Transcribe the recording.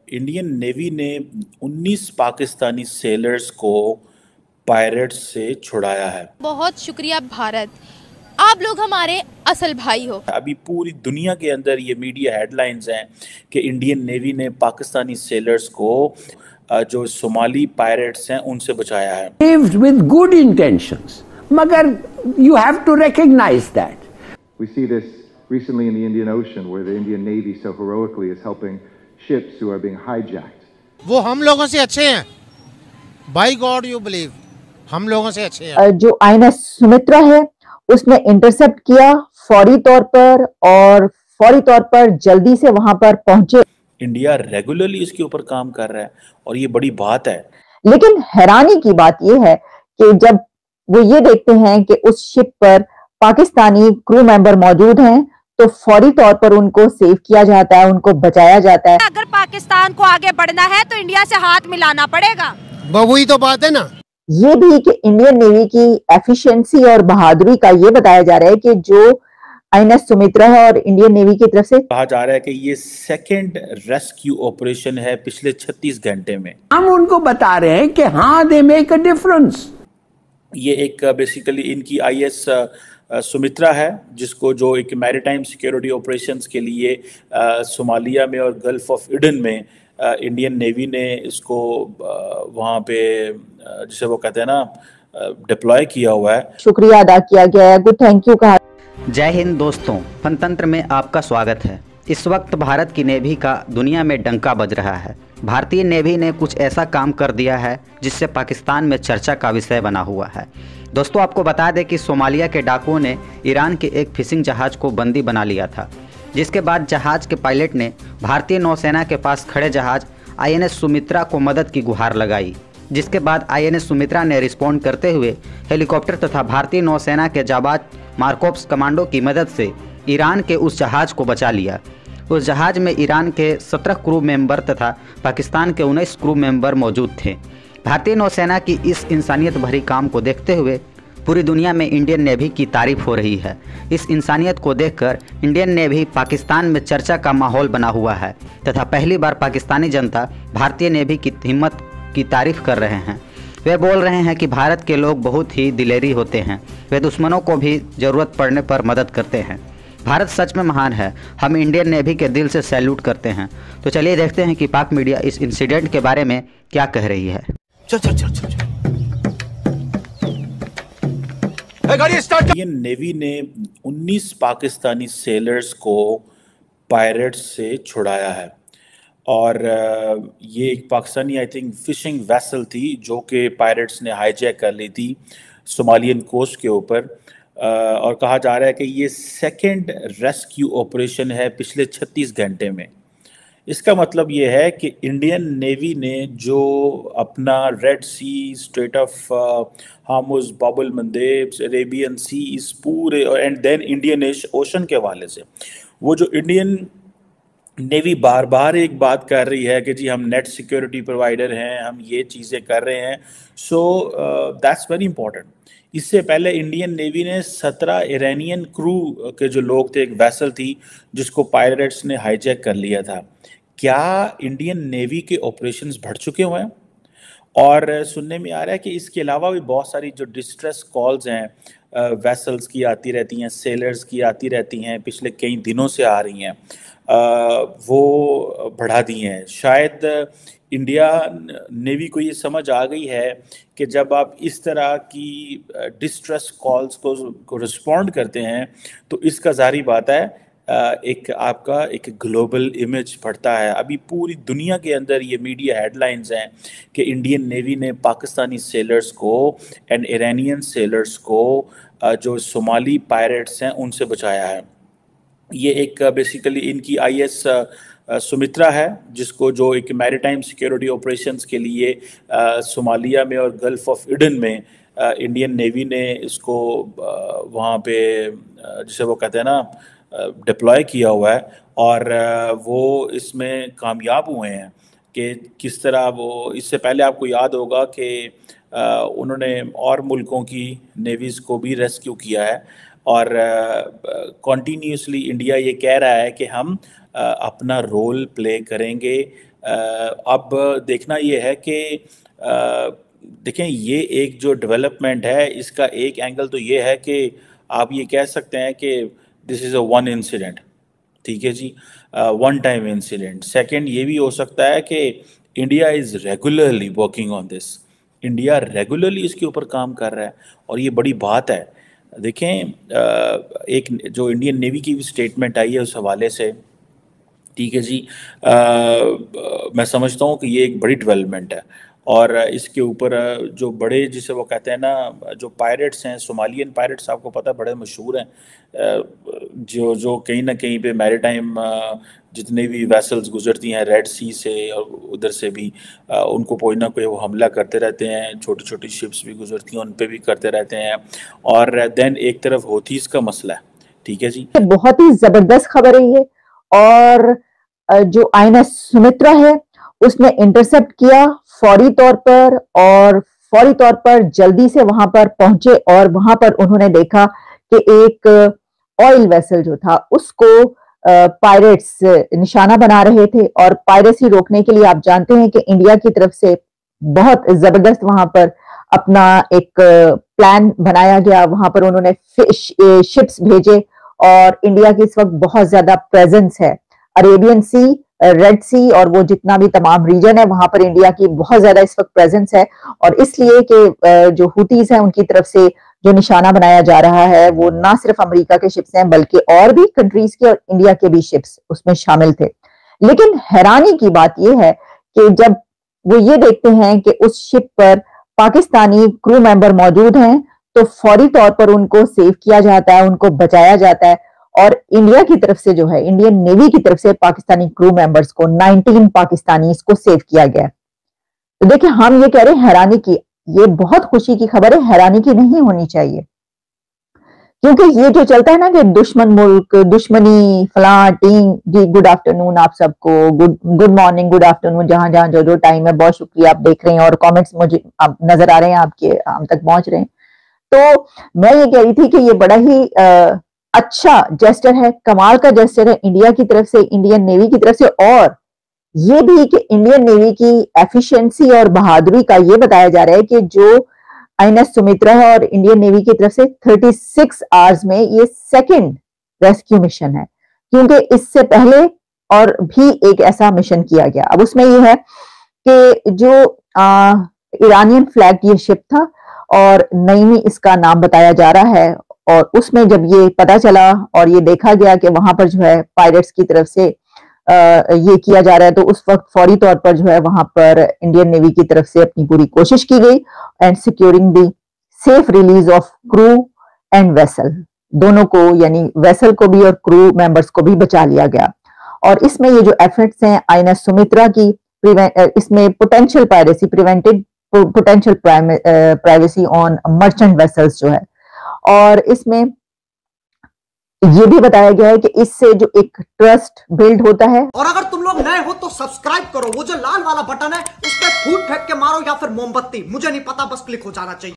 Indian navy ने 19 Pakistani sellers को pirates से छुड़ाया है। बहुत शुक्रिया भारत, आप लोग हमारे असल भाई हो। अभी पूरी दुनिया के अंदर ये मीडिया हेडलाइंस हैं कि इंडियन नेवी ने पाकिस्तानी सेलर्स को जो सोमाली पायरेट्स हैं उनसे बचाया है। Lived with good intentions, मगर you have to recognize that. We see this recently in the Indian Ocean, where the Indian Navy so heroically is helping ships who are being hijacked. वो हम लोगों से अच्छे हैं, by God you believe, हम लोगों से अच्छे हैं। जो INS सुमित्रा है उसने इंटरसेप्ट किया फौरी तौर पर, और फौरी तौर पर जल्दी से वहां पर पहुंचे। इंडिया रेगुलरली इसके ऊपर काम कर रहा है और ये बड़ी बात है। लेकिन हैरानी की बात यह है कि जब वो ये देखते हैं कि उस शिप पर पाकिस्तानी क्रू मेंबर मौजूद हैं, तो फौरी तौर पर उनको सेव किया जाता है, उनको बचाया जाता है। अगर पाकिस्तान को आगे बढ़ना है तो इंडिया से हाथ मिलाना पड़ेगा। वही तो बात है ना। ये भी कि इंडियन नेवी की एफिशिएंसी और बहादुरी का ये बताया जा रहा है कि जो INS सुमित्रा है और इंडियन नेवी की तरफ से कहा जा रहा है कि ये सेकंड रेस्क्यू ऑपरेशन है पिछले 36 घंटे में। हम उनको बता रहे हैं कि हाँ, दे मेक अ डिफरेंस। ये एक बेसिकली इनकी IS सुमित्रा है, जिसको जो एक मैरीटाइम सिक्योरिटी ऑपरेशंस के लिए सोमालिया में और गल्फ ऑफ एडन में इंडियन नेवी ने इसको वहाँ पे जिसे वो कहते हैं ना डिप्लॉय किया हुआ है। शुक्रिया अदा किया गया है, गुड थैंक यू कहा। जय हिंद दोस्तों, फनतंत्र में आपका स्वागत है। इस वक्त भारत की नेवी का दुनिया में डंका बज रहा है। भारतीय नेवी ने कुछ ऐसा काम कर दिया है जिससे पाकिस्तान में चर्चा का विषय बना हुआ है। दोस्तों, आपको बता दें कि सोमालिया के डाकुओं ने ईरान के एक फिशिंग जहाज को बंदी बना लिया था, जिसके बाद जहाज के पायलट ने भारतीय नौसेना के पास खड़े जहाज INS सुमित्रा को मदद की गुहार लगाई, जिसके बाद INS सुमित्रा ने रिस्पॉन्ड करते हुए हेलीकॉप्टर तथा भारतीय नौसेना के जाबाज मार्कोप्स कमांडो की मदद से ईरान के उस जहाज को बचा लिया। उस जहाज में ईरान के 17 क्रू मेंबर तथा पाकिस्तान के 19 क्रू मेंबर मौजूद थे। भारतीय नौसेना की इस इंसानियत भरी काम को देखते हुए पूरी दुनिया में इंडियन नेवी की तारीफ हो रही है। इस इंसानियत को देखकर इंडियन नेवी पाकिस्तान में चर्चा का माहौल बना हुआ है तथा पहली बार पाकिस्तानी जनता भारतीय नेवी की हिम्मत की तारीफ कर रहे हैं। वे बोल रहे हैं कि भारत के लोग बहुत ही दिलेरी होते हैं, वे दुश्मनों को भी ज़रूरत पड़ने पर मदद करते हैं। भारत सच में महान है, हम इंडियन नेवी के दिल से सैल्यूट करते हैं। तो चलिए देखते हैं कि पाक मीडिया इस इंसिडेंट के बारे में क्या कह रही है। इंडियन नेवी ने 19 पाकिस्तानी सेलर्स को पायरेट्स से छुड़ाया है और ये एक Pakistani I think fishing vessel थी जो कि पायरेट्स ने हाईजैक कर ली थी सोमालियन कोस्ट के ऊपर। और कहा जा रहा है कि ये सेकंड रेस्क्यू ऑपरेशन है पिछले 36 घंटे में। इसका मतलब ये है कि इंडियन नेवी ने जो अपना Red Sea, strait of Hormuz, Bab al मंदेब, Arabian सी, इस पूरे एंड देन इंडियन ओशन के हवाले से वो जो इंडियन नेवी बार बार एक बात कर रही है कि जी हम नेट सिक्योरिटी प्रोवाइडर हैं, हम ये चीज़ें कर रहे हैं। So that's very important. इससे पहले इंडियन नेवी ने 17 ईरानियन क्रू के जो लोग थे, एक वेसल थी जिसको पायरेट्स ने हाईजैक कर लिया था। क्या इंडियन नेवी के ऑपरेशंस बढ़ चुके हुए हैं? और सुनने में आ रहा है कि इसके अलावा भी बहुत सारी जो डिस्ट्रेस कॉल्स हैं वेसल्स की आती रहती हैं, सेलर्स की आती रहती हैं, पिछले कई दिनों से आ रही हैं, वो बढ़ा दी हैं। शायद इंडिया नेवी को ये समझ आ गई है कि जब आप इस तरह की डिस्ट्रेस कॉल्स को रिस्पॉन्ड करते हैं तो इसका ज़ाहिर बात है एक आपका एक ग्लोबल इमेज पड़ता है। अभी पूरी दुनिया के अंदर ये मीडिया हेडलाइंस हैं कि इंडियन नेवी ने पाकिस्तानी सेलर्स को एंड ईरानियन सेलर्स को जो सोमाली पायरेट्स हैं उनसे बचाया है। ये एक बेसिकली इनकी IS सुमित्रा है, जिसको जो एक मैरीटाइम सिक्योरिटी ऑपरेशंस के लिए सोमालिया में और गल्फ ऑफ एडन में इंडियन नेवी ने इसको वहाँ पे जिसे वो कहते हैं ना डिप्लॉय किया हुआ है और वो इसमें कामयाब हुए हैं कि किस तरह वो इससे पहले आपको याद होगा कि उन्होंने और मुल्कों की नेवीज़ को भी रेस्क्यू किया है और कॉन्टीन्यूसली इंडिया ये कह रहा है कि हम अपना रोल प्ले करेंगे अब देखना ये है कि देखें, ये एक जो डेवलपमेंट है इसका एक एंगल तो ये है कि आप ये कह सकते हैं कि this is a one incident, ठीक है जी, वन टाइम इंसिडेंट। सेकंड ये भी हो सकता है कि India is regularly working on this, India regularly इसके ऊपर काम कर रहा है और ये बड़ी बात है। देखें, एक जो इंडियन नेवी की भी स्टेटमेंट आई है उस हवाले से, ठीक है जी, मैं समझता हूँ कि ये एक बड़ी डेवलपमेंट है। और इसके ऊपर जो बड़े, जिसे वो कहते हैं ना, जो पायरेट्स हैं, सोमालियन पायरेट्स, आपको पता है बड़े मशहूर हैं, जो कहीं ना कहीं पे मैरीटाइम जितने भी वेसल्स गुजरती हैं रेड सी से और उधर से भी, उनको कोई ना कोई वो हमला करते रहते हैं, छोटी छोटी शिप्स भी गुजरती हैं उन पे भी करते रहते हैं। और देन एक तरफ होतीज़ का मसला है, ठीक है जी। बहुत ही जबरदस्त खबर है ये, और जो आईएनएस सुमित्रा है उसने इंटरसेप्ट किया फौरी तौर पर, और फौरी तौर पर जल्दी से वहां पर पहुंचे और वहां पर उन्होंने देखा कि एक ऑयल वेसल जो था उसको पायरेट्स निशाना बना रहे थे। और पायरेसी रोकने के लिए आप जानते हैं कि इंडिया की तरफ से बहुत जबरदस्त वहां पर अपना एक प्लान बनाया गया। वहां पर उन्होंने शिप्स भेजे और इंडिया की इस वक्त बहुत ज्यादा प्रेजेंस है अरेबियन सी, रेड सी और वो जितना भी तमाम रीजन है वहां पर इंडिया की बहुत ज्यादा इस वक्त प्रेजेंस है। और इसलिए कि जो हुतीज हैं उनकी तरफ से जो निशाना बनाया जा रहा है वो ना सिर्फ अमेरिका के शिप्स हैं बल्कि और भी कंट्रीज के और इंडिया के भी शिप्स उसमें शामिल थे। लेकिन हैरानी की बात यह है कि जब वो ये देखते हैं कि उस शिप पर पाकिस्तानी क्रू मेंबर मौजूद हैं तो फौरी तौर पर उनको सेव किया जाता है, उनको बचाया जाता है। और इंडिया की तरफ से जो है, इंडियन नेवी की तरफ से पाकिस्तानी क्रू मेंबर्स को 19 पाकिस्तानी को सेव किया गया। तो देखिए, हम ये कह रहे हैं हैरानी की, ये बहुत खुशी की खबर है, हैरानी की नहीं होनी चाहिए। क्योंकि ये जो चलता है ना कि दुश्मन मुल्क, दुश्मनी, फलां टीम, जी गुड आफ्टरनून आप सबको, गुड मॉर्निंग, गुड आफ्टरनून, जहां जहां जो टाइम है, बहुत शुक्रिया आप देख रहे हैं और कमेंट्स मुझे आप नजर आ रहे हैं, आपके हम तक पहुंच रहे हैं। तो मैं ये कह रही थी कि ये बड़ा ही अच्छा जेस्टर है, कमाल का जेस्टर है इंडिया की तरफ से, इंडियन नेवी की तरफ से। और ये भी कि इंडियन नेवी की एफिशिएंसी और बहादुरी का ये बताया जा रहा है कि जो आईएनएस सुमित्रा है और इंडियन नेवी की तरफ से 36 आवर्स में ये सेकंड रेस्क्यू मिशन है, क्योंकि इससे पहले और भी एक ऐसा मिशन किया गया। अब उसमें ये है कि जो ईरानियन फ्लैग ये शिप था और नईमी इसका नाम बताया जा रहा है। और उसमें जब ये पता चला और ये देखा गया कि वहां पर जो है पायरेट्स की तरफ से ये किया जा रहा है, तो उस वक्त फौरी तौर पर जो है वहां पर इंडियन नेवी की तरफ से अपनी पूरी कोशिश की गई and securing the safe release of crew and vessel, दोनों को, यानी वेसल को भी और क्रू मेंबर्स को भी बचा लिया गया। और इसमें ये जो एफर्ट्स हैं आईएनएस सुमित्रा की, इसमें potential piracy prevented, potential privacy on merchant vessels जो है, और इसमें ये भी बताया गया है कि इससे जो एक ट्रस्ट बिल्ड होता है। और अगर तुम लोग नए हो तो सब्सक्राइब करो, वो जो लाल वाला बटन है उस पर फूट फेंक के मारो या फिर मोमबत्ती, मुझे नहीं पता, बस क्लिक हो जाना चाहिए।